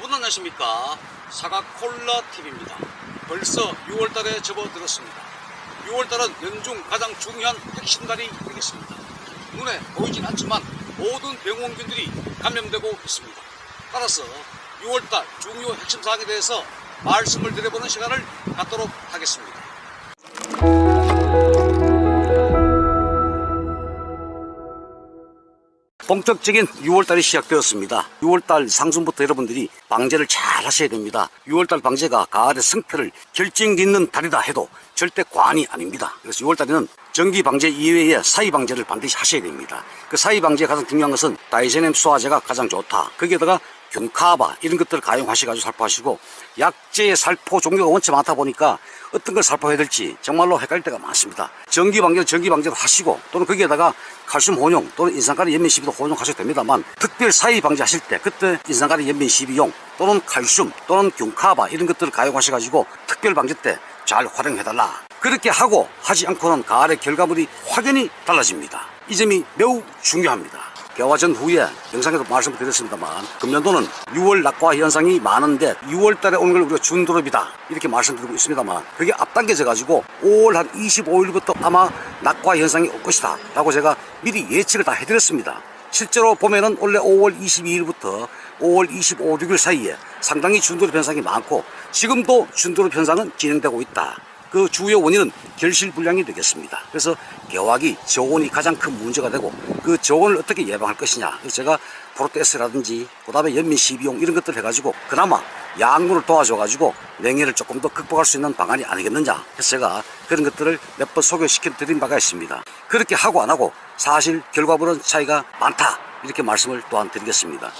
여러분 안녕하십니까. 사과콜라TV입니다. 벌써 6월달에 접어들었습니다. 6월달은 연중 가장 중요한 핵심달이 되겠습니다. 눈에 보이진 않지만 모든 병원균들이 감염되고 있습니다. 따라서 6월달 중요 핵심사항에 대해서 말씀을 드려보는 시간을 갖도록 하겠습니다. 본격적인 6월달이 시작되었습니다. 6월달 상순부터 여러분들이 방제를 잘 하셔야 됩니다. 6월달 방제가 가을의 성패를 결정짓는 달이다 해도 절대 과언이 아닙니다. 그래서 6월달에는 정기 방제 이외에 사이 방제를 반드시 하셔야 됩니다. 그 사이 방제에 가장 중요한 것은 다이제넴 소화제가 가장 좋다. 거기에다가 균카바 이런 것들을 가용하셔가지고 살포하시고, 약제의 살포 종류가 원체 많다 보니까 어떤 걸 살포해야 될지 정말로 헷갈릴 때가 많습니다. 정기 방제로 하시고, 또는 거기에다가 칼슘 혼용 또는 인산가리 연면 시비도 혼용하셔도 됩니다만, 특별 사이 방제하실 때 그때 인산가리 연면 시비용 또는 칼슘 또는 균카바 이런 것들을 가용하셔가지고 특별 방제 때 잘 활용해달라. 그렇게 하고 하지 않고는 가을의 결과물이 확연히 달라집니다. 이 점이 매우 중요합니다. 개화 전후에 영상에도 말씀을 드렸습니다만, 금년도는 6월 낙과 현상이 많은데 6월 달에 오는 걸 우리가 준드롭이다 이렇게 말씀드리고 있습니다만, 그게 앞당겨져 가지고 5월 한 25일부터 아마 낙과 현상이 올 것이다 라고 제가 미리 예측을 다 해드렸습니다. 실제로 보면은 원래 5월 22일부터 5월 25, 6일 사이에 상당히 준드롭 현상이 많고, 지금도 준드롭 현상은 진행되고 있다. 그 주요 원인은 결실불량이 되겠습니다. 그래서 개화기, 저온이 가장 큰 문제가 되고, 그 저온을 어떻게 예방할 것이냐. 그래서 제가 프로테스라든지 그 다음에 연민시비용 이런 것들 해가지고 그나마 양분을 도와줘가지고 냉해를 조금 더 극복할 수 있는 방안이 아니겠느냐. 그래서 제가 그런 것들을 몇 번 소개시켜 드린 바가 있습니다. 그렇게 하고 안 하고 사실 결과물은 차이가 많다 이렇게 말씀을 또한 드리겠습니다.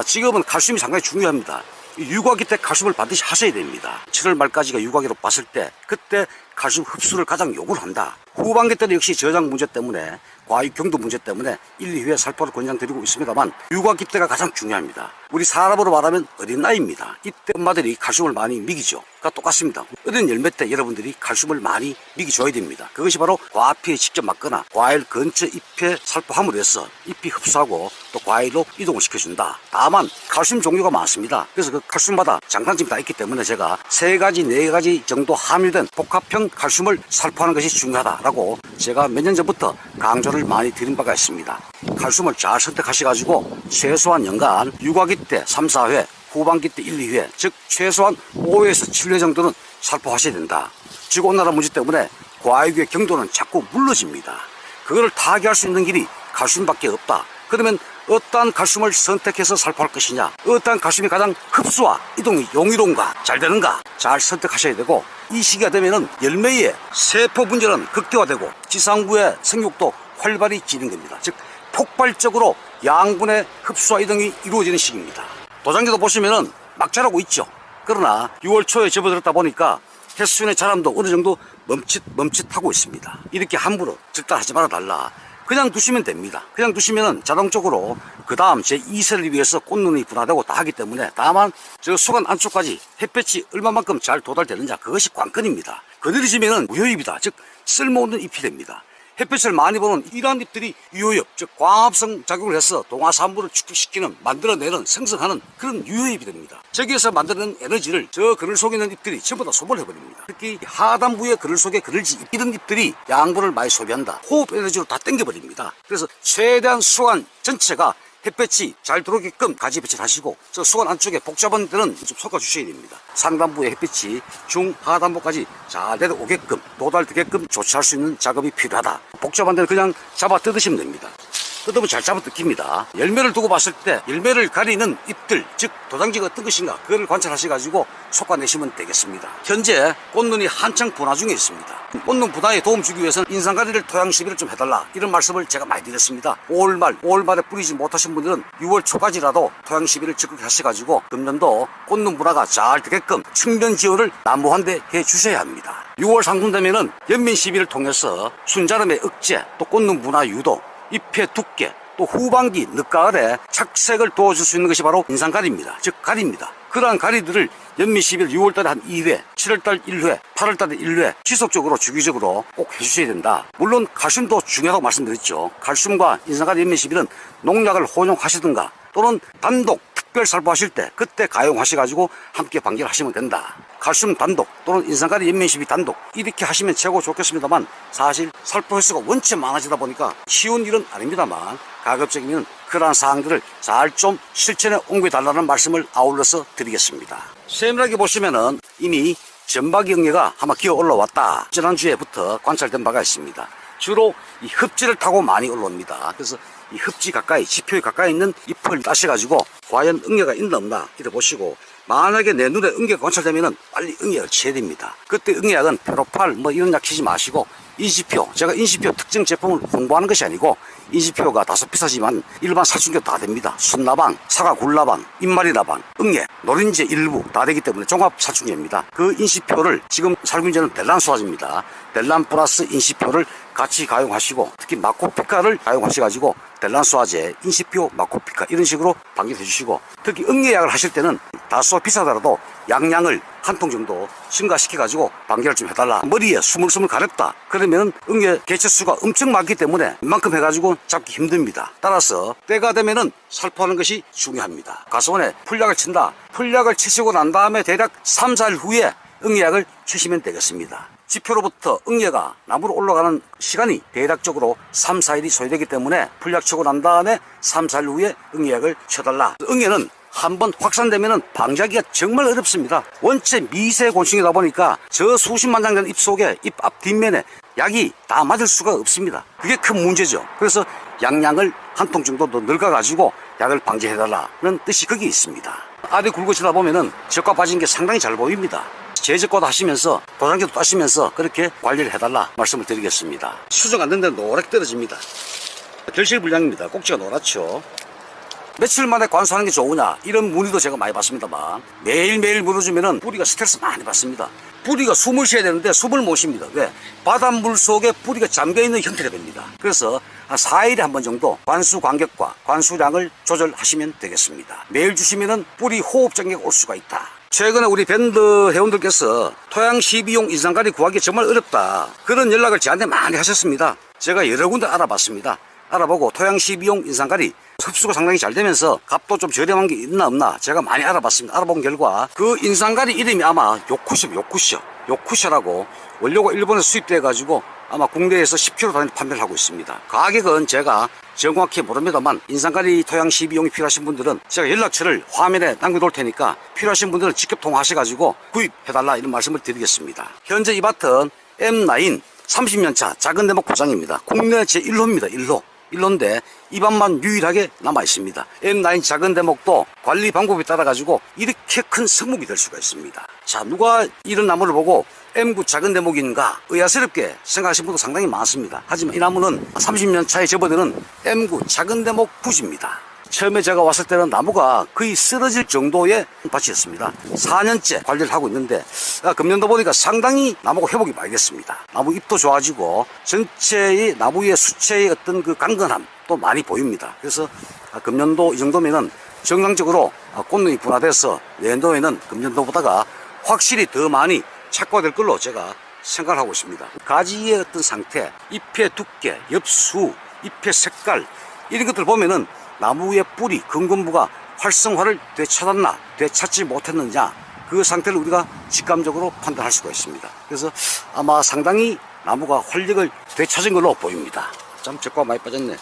지금은 칼슘이 상당히 중요합니다. 육아기 때 칼슘을 반드시 하셔야 됩니다. 7월 말까지가 육아기로 봤을 때 그때 칼슘 흡수를 가장 요구를 한다. 후반기 때는 역시 저장 문제 때문에, 과육 경도 문제 때문에 1, 2회 살포를 권장드리고 있습니다만, 육아기 때가 가장 중요합니다. 우리 사람으로 말하면 어린 나이입니다. 이때 엄마들이 칼슘을 많이 먹이죠. 그러니까 똑같습니다. 어린 열매 때 여러분들이 칼슘을 많이 먹여줘야 됩니다. 그것이 바로 과피에 직접 맞거나 과일 근처 잎에 살포함으로 해서 잎이 흡수하고 또 과일로 이동을 시켜준다. 다만 칼슘 종류가 많습니다. 그래서 그 칼슘마다 장단점이 다 있기 때문에 제가 3가지, 4가지 정도 함유된 복합형 칼슘을 살포하는 것이 중요하다라고 제가 몇 년 전부터 강조를 많이 드린 바가 있습니다. 칼슘을 잘 선택하셔가지고 최소한 연간 육아기 때 3, 4회, 후반기 때 1, 2회, 즉 최소한 5회에서 7회 정도는 살포하셔야 된다. 지구온난화 문제 때문에 과육의 경도는 자꾸 물러집니다. 그거를 타개할 수 있는 길이 칼슘밖에 없다. 그러면 어떠한 칼슘을 선택해서 살포할 것이냐, 어떠한 칼슘이 가장 흡수와 이동이 용이동가 잘 되는가 잘 선택하셔야 되고, 이 시기가 되면은 열매의 세포 분열은 극대화되고 지상부의 생육도 활발히 진행됩니다. 즉 폭발적으로 양분의 흡수와 이동이 이루어지는 시기입니다. 도장기도 보시면은 막 자라고 있죠. 그러나 6월 초에 접어들었다 보니까 햇순의 자람도 어느 정도 멈칫하고 있습니다. 이렇게 함부로 절대 하지 말아달라. 그냥 두시면 됩니다. 그냥 두시면은 자동적으로 그 다음 제2세를 위해서 꽃눈이 분화되고 다 하기 때문에, 다만 저 수관 안쪽까지 햇볕이 얼마만큼 잘 도달되느냐, 그것이 관건입니다. 그늘이지면은 무효잎이다. 즉 쓸모없는 잎이 됩니다. 햇볕을 많이 보는 이러한 잎들이 유효엽, 즉 광합성 작용을 해서 동화산물을 축축시키는, 만들어내는, 생성하는 그런 유효엽이 됩니다. 저기에서 만드는 에너지를 저 그늘 속에 있는 잎들이 전부 다 소모를 해버립니다. 특히 하단부의 그늘 속에 그늘지 이런 잎들이 양분을 많이 소비한다. 호흡 에너지로 다 땡겨버립니다. 그래서 최대한 수관 전체가 햇볕이 잘 들어오게끔 가지 배치를 하시고, 저 수관 안쪽에 복잡한 데는 좀 섞어주셔야 됩니다. 상단부의 햇빛이 중하단부까지 잘 내려오게끔, 도달되게끔 조치할 수 있는 작업이 필요하다. 복잡한 데는 그냥 잡아 뜯으시면 됩니다. 뜯으면 잘 잡아 뜯깁니다. 열매를 두고 봤을 때 열매를 가리는 잎들, 즉 도장지가 어떤 것인가, 그걸 관찰하셔가지고 솎아내시면 되겠습니다. 현재 꽃눈이 한창 분화 중에 있습니다. 꽃눈 분화에 도움 주기 위해서는 인산가리를 토양 시비를 좀 해달라, 이런 말씀을 제가 많이 드렸습니다. 5월 말에 뿌리지 못하신 분들은 6월 초까지라도 토양 시비를 적극 하셔가지고 금년도 꽃눈 분화가 잘 되게끔 측면 지원을 난무한데 해 주셔야 합니다. 6월 상순 되면은 연민 시비를 통해서 순자름의 억제, 또 꽃눈 분화 유도, 잎의 두께, 또 후반기 늦가을에 착색을 도와줄 수 있는 것이 바로 인산가리입니다. 즉 가리입니다. 그러한 가리들을 연미 11월 6월달에 한 2회, 7월달 1회, 8월달에 1회 지속적으로 주기적으로 꼭 해주셔야 된다. 물론 칼슘도 중요하다고 말씀드렸죠. 칼슘과 인산가리 연미 11은 농약을 혼용하시든가 또는 단독 특별 살포하실 때 그때 가용하셔가지고 함께 방제를 하시면 된다. 칼슘 단독 또는 인산가리 연면시비 단독 이렇게 하시면 최고 좋겠습니다만, 사실 살포 횟수가 원체 많아지다 보니까 쉬운 일은 아닙니다만 가급적이면 그러한 사항들을 잘 좀 실천에 옮겨달라는 말씀을 아울러서 드리겠습니다. 세밀하게 보시면은 이미 점박이 응애가 아마 기어 올라왔다. 지난주에부터 관찰된 바가 있습니다. 주로 이 흡지를 타고 많이 올라옵니다. 그래서 이 흡지 가까이, 지표에 가까이 있는 잎을 따셔가지고 과연 응애가 있나 없나 이렇게 보시고, 만약에 내 눈에 응애가 관찰되면은 빨리 응애약을 쳐야 됩니다. 그때 응애약은 페로팔 뭐 이런 약 치지 마시고 인시표, 제가 인시표 특정 제품을 홍보하는 것이 아니고 인시표가 다소 비싸지만 일반 살충제 다 됩니다. 순나방, 사과 굴나방, 잎말이나방, 응애, 노린재 일부 다 되기 때문에 종합 살충제입니다. 그 인시표를 지금 살균제는 델란소화제입니다. 델란 플러스 인시표를 같이 가용하시고, 특히 마코피카를 가용하셔가지고 델란소화제, 인시표, 마코피카 이런 식으로 방제해 주시고, 특히 응애약을 하실 때는 다소 비싸더라도 양량을 한 통 정도 증가시켜가지고 방제를 좀 해달라. 머리에 스물스물 가렵다. 그러면 응애 개체수가 엄청 많기 때문에 이만큼 해가지고 잡기 힘듭니다. 따라서 때가 되면은 살포하는 것이 중요합니다. 가수원에 풀약을 친다. 풀약을 치시고 난 다음에 대략 3, 4일 후에 응애약을 치시면 되겠습니다. 지표로부터 응애가 나무로 올라가는 시간이 대략적으로 3, 4일이 소요되기 때문에 풀약 치고 난 다음에 3, 4일 후에 응애약을 쳐달라. 응애는 한번 확산되면은 방제하기가 정말 어렵습니다. 원체 미세 곤충이다 보니까 저 수십만 장 되는 잎 속에 잎 앞 뒷면에 약이 다 맞을 수가 없습니다. 그게 큰 문제죠. 그래서 양량을 한 통 정도 더 늙어가지고 약을 방제해달라는 뜻이 거기에 있습니다. 알이 굵어지다 보면은 적과 빠진 게 상당히 잘 보입니다. 제적과도 하시면서 도장제도 따시면서 그렇게 관리를 해달라 말씀을 드리겠습니다. 수정 안 된 데는 노랗게 떨어집니다. 결실불량입니다. 꼭지가 노랗죠. 며칠 만에 관수하는 게 좋으냐 이런 문의도 제가 많이 받습니다만, 매일매일 물어주면은 뿌리가 스트레스 많이 받습니다. 뿌리가 숨을 쉬어야 되는데 숨을 못 쉽니다. 왜? 바닷물 속에 뿌리가 잠겨있는 형태가 됩니다. 그래서 한 4일에 한 번 정도 관수 간격과 관수량을 조절하시면 되겠습니다. 매일 주시면은 뿌리 호흡 장애가 올 수가 있다. 최근에 우리 밴드 회원들께서 토양 시비용 인산가리 구하기 정말 어렵다, 그런 연락을 저한테 많이 하셨습니다. 제가 여러 군데 알아봤습니다. 알아보고 토양 시비용 인산가리 흡수가 상당히 잘 되면서 값도 좀 저렴한 게 있나 없나 제가 많이 알아봤습니다. 알아본 결과 그 인산가리 이름이 아마 요쿠셔라고 원료가 일본에서 수입돼 가지고 아마 국내에서 10kg 단위로 판매를 하고 있습니다. 가격은 제가 정확히 모릅니다만, 인산가리 토양 시비용이 필요하신 분들은 제가 연락처를 화면에 남겨놓을 테니까 필요하신 분들은 직접 통화하셔가지고 구입해달라 이런 말씀을 드리겠습니다. 현재 이 밭은 M9 30년차 작은 대목 포장입니다. 국내 제1호입니다. 1호인데 이 밭만 유일하게 남아 있습니다. M9 작은 대목도 관리 방법에 따라 가지고 이렇게 큰 성목이 될 수가 있습니다. 자, 누가 이런 나무를 보고 M9 작은 대목인가 의아스럽게 생각하시는 분도 상당히 많습니다. 하지만 이 나무는 30년 차에 접어드는 M9 작은 대목 부지입니다. 처음에 제가 왔을 때는 나무가 거의 쓰러질 정도의 밭이었습니다. 4년째 관리를 하고 있는데 금년도 보니까 상당히 나무가 회복이 많이 됐습니다. 나무 잎도 좋아지고 전체의 나무의 수체의 어떤 그 강건함 또 많이 보입니다. 그래서 금년도 이 정도면은 정상적으로 꽃눈이 분화돼서 내년도에는 금년도보다가 확실히 더 많이 착과될 걸로 제가 생각을 하고 있습니다. 가지의 어떤 상태, 잎의 두께, 엽수, 잎의 색깔 이런 것들 보면은 나무의 뿌리, 근根부가 활성화를 되찾았나, 되찾지 못했느냐, 그 상태를 우리가 직감적으로 판단할 수가 있습니다. 그래서 아마 상당히 나무가 활력을 되찾은 걸로 보입니다. 참 적과 많이 빠졌네.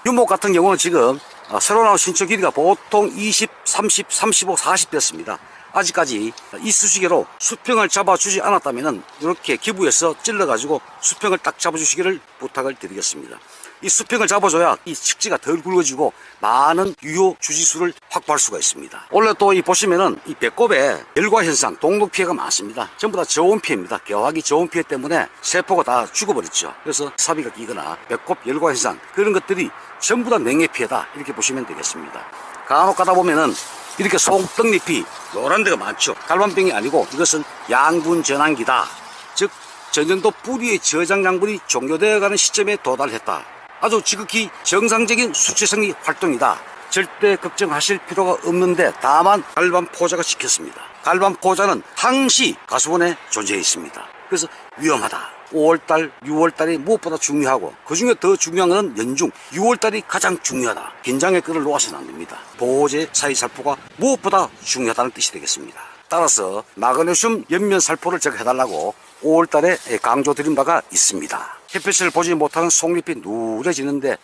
유목 같은 경우는 지금 새로 나온 신초 길이가 보통 20, 30, 35, 40 됐습니다. 아직까지 이 수시개로 수평을 잡아주지 않았다면 이렇게 기부해서 찔러가지고 수평을 딱 잡아주시기를 부탁을 드리겠습니다. 이 수평을 잡아줘야 이 측지가 덜 굵어지고 많은 유효 주지수를 확보할 수가 있습니다. 원래 또 이 보시면은 이 배꼽에 열과 현상, 동독 피해가 많습니다. 전부 다 저온 피해입니다. 개화기 저온 피해 때문에 세포가 다 죽어버렸죠. 그래서 사비가 끼거나 배꼽 열과 현상 그런 것들이 전부 다 냉해 피해다 이렇게 보시면 되겠습니다. 간혹 가다 보면은 이렇게 송떡잎이 노란 데가 많죠. 갈반병이 아니고 이것은 양분 전환기다. 즉 전년도 뿌리의 저장 양분이 종료되어 가는 시점에 도달했다. 아주 지극히 정상적인 수치생리 활동이다. 절대 걱정하실 필요가 없는데 다만 갈반 포자가 지켰습니다. 갈반 포자는 항시 가수원에 존재해 있습니다. 그래서 위험하다. 5월달, 6월달이 무엇보다 중요하고 그중에 더 중요한 것은 연중 6월달이 가장 중요하다. 긴장의 끈을 놓아서는 안 됩니다. 보호제 사이살포가 무엇보다 중요하다는 뜻이 되겠습니다. 따라서 마그네슘 연면 살포를 제가 해달라고 5월달에 강조드린 바가 있습니다. 햇빛을 보지 못하는 속잎이 누래지는데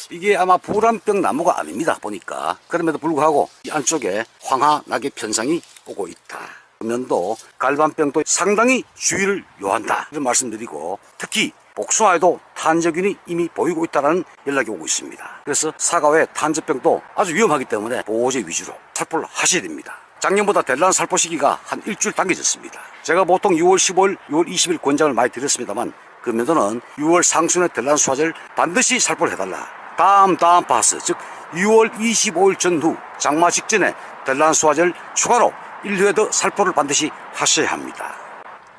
이게 아마 불안병 나무가 아닙니다. 보니까. 그럼에도 불구하고 이 안쪽에 황화 낙엽 현상이 오고 있다. 면도 갈반병도 상당히 주의를 요한다. 이런 말씀드리고 특히 복숭아에도 탄저균이 이미 보이고 있다는 연락이 오고 있습니다. 그래서 사과의 탄저병도 아주 위험하기 때문에 보호제 위주로 살포를 하셔야 됩니다. 작년보다 델란 살포 시기가 한 일주일 당겨졌습니다. 제가 보통 6월 15일, 6월 20일 권장을 많이 드렸습니다만 그 면도는 6월 상순에 델란 수화제를 반드시 살포를 해달라. 다음 파스, 즉 6월 25일 전후 장마 직전에 델란 수화제를 추가로 1회 더 살포를 반드시 하셔야 합니다.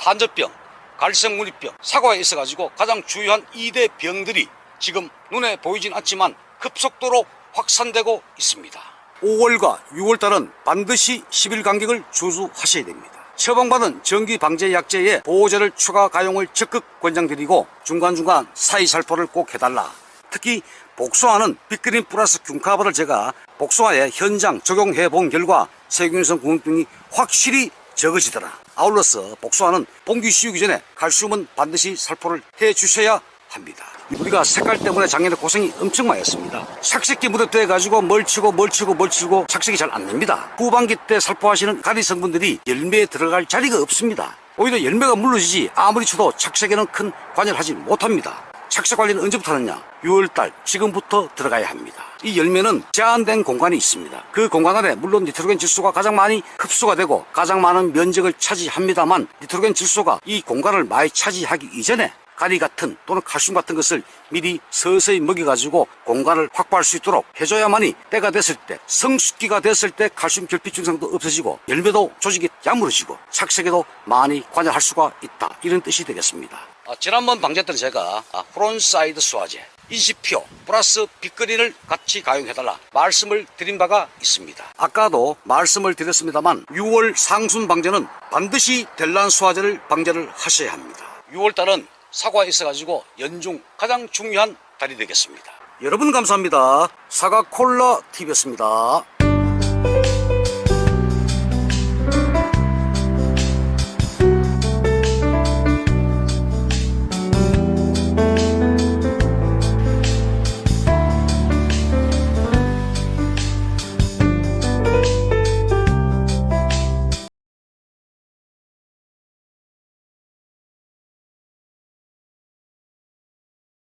탄저병, 갈색무늬병, 사과에 있어가지고 가장 주요한 2대 병들이 지금 눈에 보이진 않지만 급속도로 확산되고 있습니다. 5월과 6월달은 반드시 10일 간격을 주수하셔야 됩니다. 처방받은 전기방제약제에 보호제를 추가 가용을 적극 권장드리고 중간중간 사이살포를 꼭 해달라. 특히 복숭아는 빅그린 플러스 균카바를 제가 복숭아에 현장 적용해 본 결과 세균성 구멍병이 확실히 적어지더라. 아울러서 복숭아는 봉기 씌우기 전에 칼슘은 반드시 살포를 해 주셔야 합니다. 우리가 색깔 때문에 작년에 고생이 엄청 많이 했습니다. 착색기 무렵돼 가지고 멀치고 착색이 잘 안 납니다. 후반기 때 살포하시는 가리 성분들이 열매에 들어갈 자리가 없습니다. 오히려 열매가 물러지지 아무리 쳐도 착색에는 큰 관여를 하지 못합니다. 착색 관리는 언제부터 하느냐? 6월달 지금부터 들어가야 합니다. 이 열매는 제한된 공간이 있습니다. 그 공간 안에 물론 니트로겐 질소가 가장 많이 흡수가 되고 가장 많은 면적을 차지합니다만 니트로겐 질소가 이 공간을 많이 차지하기 이전에 가리 같은 또는 칼슘 같은 것을 미리 서서히 먹여가지고 공간을 확보할 수 있도록 해줘야만이 때가 됐을 때 성숙기가 됐을 때 칼슘 결핍 증상도 없어지고 열매도 조직이 야무러지고 착색에도 많이 관여할 수가 있다. 이런 뜻이 되겠습니다. 지난번 방제 때는 제가 프론사이드 수화제, 인시피오 플러스 빅그린을 같이 가용해달라 말씀을 드린 바가 있습니다. 아까도 말씀을 드렸습니다만 6월 상순 방제는 반드시 델란 수화제를 방제를 하셔야 합니다. 6월달은 사과에 있어가지고 연중 가장 중요한 달이 되겠습니다. 여러분 감사합니다. 사과콜라 TV였습니다.